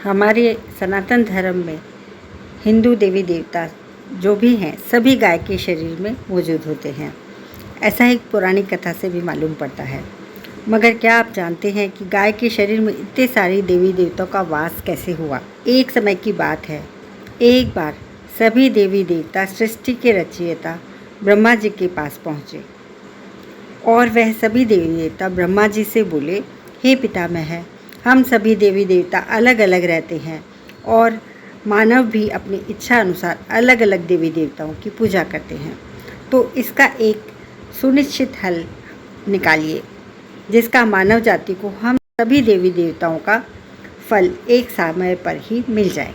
हमारे सनातन धर्म में हिंदू देवी देवता जो भी हैं सभी गाय के शरीर में मौजूद होते हैं। ऐसा एक पुरानी कथा से भी मालूम पड़ता है। मगर क्या आप जानते हैं कि गाय के शरीर में इतने सारे देवी देवताओं का वास कैसे हुआ? एक समय की बात है, एक बार सभी देवी देवता सृष्टि के रचयिता ब्रह्मा जी के पास पहुँचे और वह सभी देवी देवता ब्रह्मा जी से बोले, हे पितामह, हम सभी देवी देवता अलग अलग रहते हैं और मानव भी अपनी इच्छा अनुसार अलग अलग देवी देवताओं की पूजा करते हैं। तो इसका एक सुनिश्चित हल निकालिए जिसका मानव जाति को हम सभी देवी देवताओं का फल एक समय पर ही मिल जाए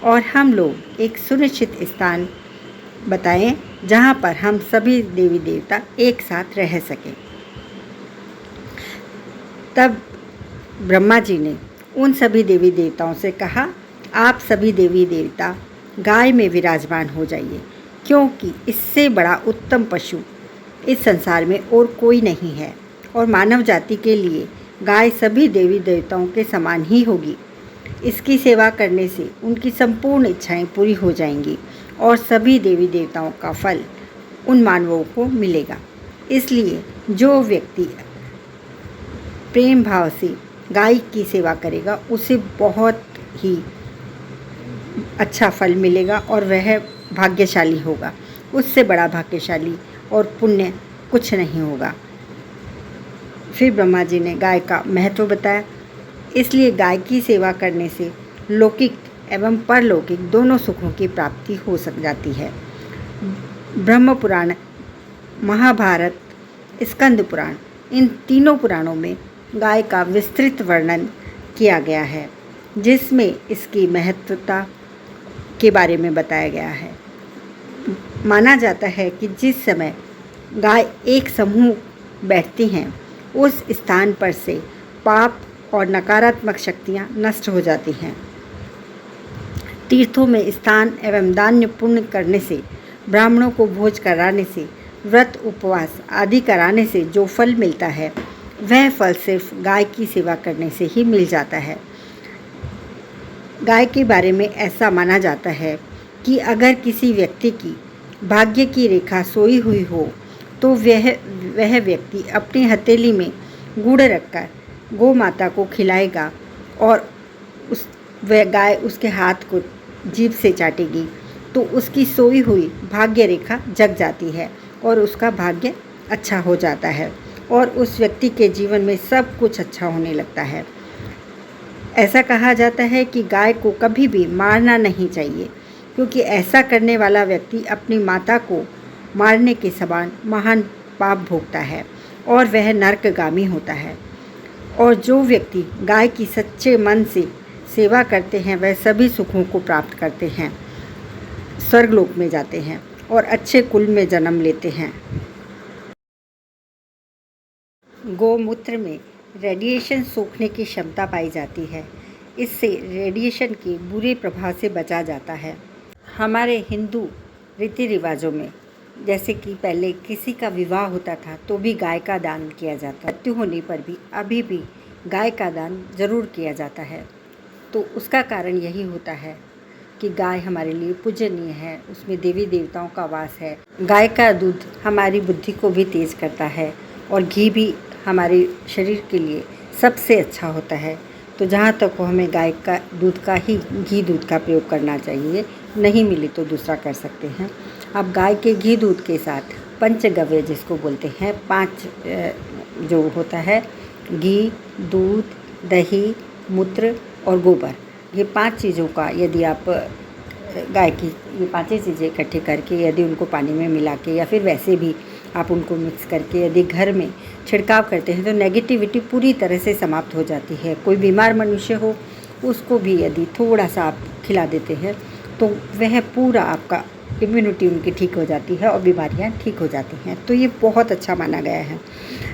और हम लोग एक सुनिश्चित स्थान बताएं जहां पर हम सभी देवी देवता एक साथ रह सकें। तब ब्रह्मा जी ने उन सभी देवी देवताओं से कहा, आप सभी देवी देवता गाय में विराजमान हो जाइए, क्योंकि इससे बड़ा उत्तम पशु इस संसार में और कोई नहीं है और मानव जाति के लिए गाय सभी देवी देवताओं के समान ही होगी। इसकी सेवा करने से उनकी संपूर्ण इच्छाएं पूरी हो जाएंगी और सभी देवी देवताओं का फल उन मानवों को मिलेगा। इसलिए जो व्यक्ति प्रेम भाव से गाय की सेवा करेगा उसे बहुत ही अच्छा फल मिलेगा और वह भाग्यशाली होगा। उससे बड़ा भाग्यशाली और पुण्य कुछ नहीं होगा। फिर ब्रह्मा जी ने गाय का महत्व बताया। इसलिए गाय की सेवा करने से लौकिक एवं परलौकिक दोनों सुखों की प्राप्ति हो सक जाती है। ब्रह्म पुराण, महाभारत, स्कंद पुराण, इन तीनों पुराणों में गाय का विस्तृत वर्णन किया गया है, जिसमें इसकी महत्वता के बारे में बताया गया है। माना जाता है कि जिस समय गाय एक समूह बैठती हैं उस स्थान पर से पाप और नकारात्मक शक्तियाँ नष्ट हो जाती हैं। तीर्थों में स्नान एवं दान पुण्य करने से, ब्राह्मणों को भोज कराने से, व्रत उपवास आदि कराने से जो फल मिलता है वह फल सिर्फ गाय की सेवा करने से ही मिल जाता है। गाय के बारे में ऐसा माना जाता है कि अगर किसी व्यक्ति की भाग्य की रेखा सोई हुई हो तो वह व्यक्ति अपनी हथेली में गुड़ रखकर गौ माता को खिलाएगा और वह गाय उसके हाथ को जीभ से चाटेगी तो उसकी सोई हुई भाग्य रेखा जग जाती है और उसका भाग्य अच्छा हो जाता है और उस व्यक्ति के जीवन में सब कुछ अच्छा होने लगता है। ऐसा कहा जाता है कि गाय को कभी भी मारना नहीं चाहिए, क्योंकि ऐसा करने वाला व्यक्ति अपनी माता को मारने के समान महान पाप भोगता है और वह नरकगामी होता है। और जो व्यक्ति गाय की सच्चे मन से सेवा करते हैं वह सभी सुखों को प्राप्त करते हैं, स्वर्गलोक में जाते हैं और अच्छे कुल में जन्म लेते हैं। गौमूत्र में रेडिएशन सोखने की क्षमता पाई जाती है। इससे रेडिएशन के बुरे प्रभाव से बचा जाता है। हमारे हिंदू रीति रिवाजों में जैसे कि पहले किसी का विवाह होता था तो भी गाय का दान किया जाता, मृत्यु होने पर भी अभी भी गाय का दान ज़रूर किया जाता है। तो उसका कारण यही होता है कि गाय हमारे लिए पूजनीय है, उसमें देवी देवताओं का वास है। गाय का दूध हमारी बुद्धि को भी तेज़ करता है और घी भी हमारे शरीर के लिए सबसे अच्छा होता है। तो जहाँ तक हो हमें गाय का दूध का ही घी दूध का प्रयोग करना चाहिए, नहीं मिले तो दूसरा कर सकते हैं। अब गाय के घी दूध के साथ पंचगव्य जिसको बोलते हैं, 5 जो होता है घी, दूध, दही, मूत्र और गोबर, ये 5 चीज़ों का यदि आप गाय की ये 5 चीज़ें इकट्ठे करके यदि उनको पानी में मिला के या फिर वैसे भी आप उनको मिक्स करके यदि घर में छिड़काव करते हैं तो नेगेटिविटी पूरी तरह से समाप्त हो जाती है। कोई बीमार मनुष्य हो उसको भी यदि थोड़ा सा आप खिला देते हैं तो वह पूरा आपका इम्यूनिटी उनकी ठीक हो जाती है और बीमारियां ठीक हो जाती हैं। तो ये बहुत अच्छा माना गया है।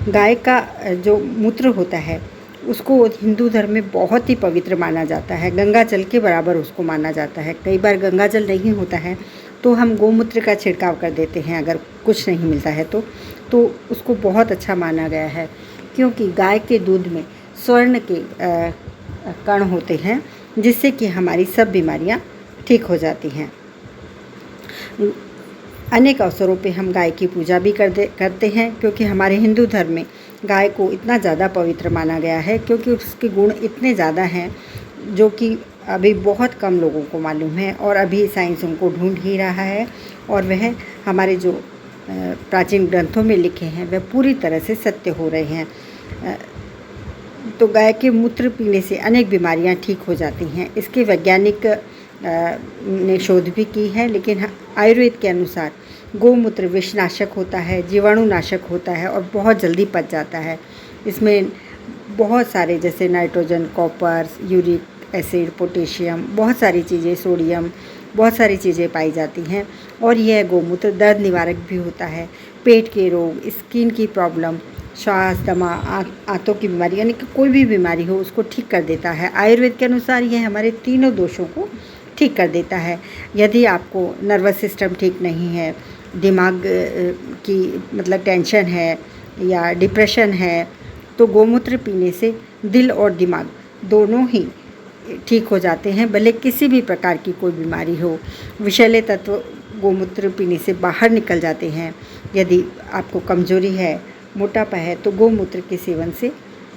गाय का जो मूत्र होता है उसको हिंदू धर्म में बहुत ही पवित्र माना जाता है, गंगा जल के बराबर उसको माना जाता है। कई बार गंगा जल नहीं होता है तो हम गोमूत्र का छिड़काव कर देते हैं, अगर कुछ नहीं मिलता है तो उसको बहुत अच्छा माना गया है, क्योंकि गाय के दूध में स्वर्ण के कण होते हैं जिससे कि हमारी सब बीमारियां ठीक हो जाती हैं। अनेक अवसरों पे हम गाय की पूजा भी करते हैं, क्योंकि हमारे हिंदू धर्म में गाय को इतना ज़्यादा पवित्र माना गया है, क्योंकि उसके गुण इतने ज़्यादा हैं जो कि अभी बहुत कम लोगों को मालूम है, और अभी साइंस उनको ढूंढ ही रहा है, और वह हमारे जो प्राचीन ग्रंथों में लिखे हैं वह पूरी तरह से सत्य हो रहे हैं। तो गाय के मूत्र पीने से अनेक बीमारियां ठीक हो जाती हैं। इसके वैज्ञानिक ने शोध भी की है, लेकिन आयुर्वेद के अनुसार गोमूत्र विषनाशक होता है, जीवाणुनाशक होता है और बहुत जल्दी पच जाता है। इसमें बहुत सारे जैसे nitrogen, copper, uric acid, potassium, बहुत सारी चीज़ें, सोडियम, बहुत सारी चीज़ें पाई जाती हैं। और यह गोमूत्र दर्द निवारक भी होता है। पेट के रोग, स्किन की प्रॉब्लम, श्वास, दमा, आंतों की बीमारी, यानी कि कोई भी बीमारी हो उसको ठीक कर देता है। आयुर्वेद के अनुसार यह हमारे तीनों दोषों को ठीक कर देता है। यदि आपको नर्वस सिस्टम ठीक नहीं है, दिमाग की मतलब टेंशन है या डिप्रेशन है, तो गोमूत्र पीने से दिल और दिमाग दोनों ही ठीक हो जाते हैं, भले किसी भी प्रकार की कोई बीमारी हो। विषैले तत्व गोमूत्र पीने से बाहर निकल जाते हैं। यदि आपको कमजोरी है, मोटापा है, तो गोमूत्र के सेवन से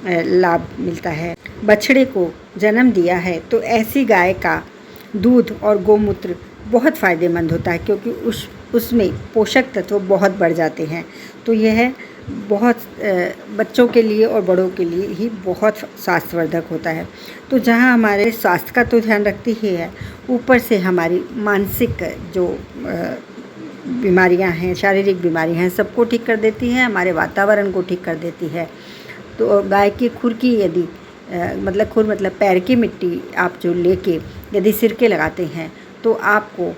लाभ मिलता है। बछड़े को जन्म दिया है तो ऐसी गाय का दूध और गोमूत्र बहुत फ़ायदेमंद होता है, क्योंकि उसमें पोषक तत्व बहुत बढ़ जाते हैं। तो यह बहुत बच्चों के लिए और बड़ों के लिए ही बहुत स्वास्थ्यवर्धक होता है। तो जहाँ हमारे स्वास्थ्य का तो ध्यान रखती ही है, ऊपर से हमारी मानसिक जो बीमारियां हैं, शारीरिक बीमारियां हैं, सबको ठीक कर देती है, हमारे वातावरण को ठीक कर देती है। तो गाय की खुर की यदि खुर मतलब पैर की मिट्टी आप जो लेके यदि सिरके लगाते हैं तो आपको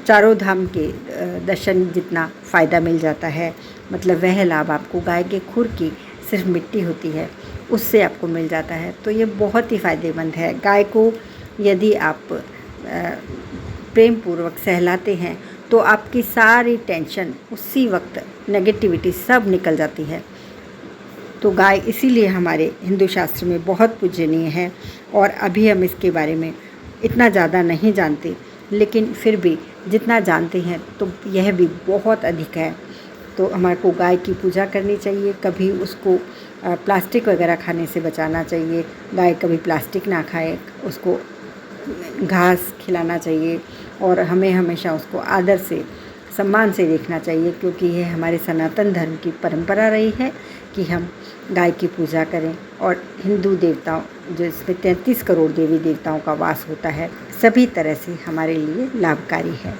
चारों धाम के दर्शन जितना फ़ायदा मिल जाता है। मतलब वह लाभ आपको गाय के खुर की सिर्फ मिट्टी होती है उससे आपको मिल जाता है। तो ये बहुत ही फ़ायदेमंद है। गाय को यदि आप प्रेम पूर्वक सहलाते हैं तो आपकी सारी टेंशन उसी वक्त, नेगेटिविटी सब निकल जाती है। तो गाय इसीलिए हमारे हिंदू शास्त्र में बहुत पूजनीय है, और अभी हम इसके बारे में इतना ज़्यादा नहीं जानते, लेकिन फिर भी जितना जानते हैं तो यह भी बहुत अधिक है। तो हमारे को गाय की पूजा करनी चाहिए, कभी उसको प्लास्टिक वगैरह खाने से बचाना चाहिए। गाय कभी प्लास्टिक ना खाए, उसको घास खिलाना चाहिए, और हमें हमेशा उसको आदर से, सम्मान से देखना चाहिए, क्योंकि यह हमारे सनातन धर्म की परंपरा रही है कि हम गाय की पूजा करें। और हिंदू देवताओं, जो इसमें 33 करोड़ देवी देवताओं का वास होता है, सभी तरह से हमारे लिए लाभकारी है।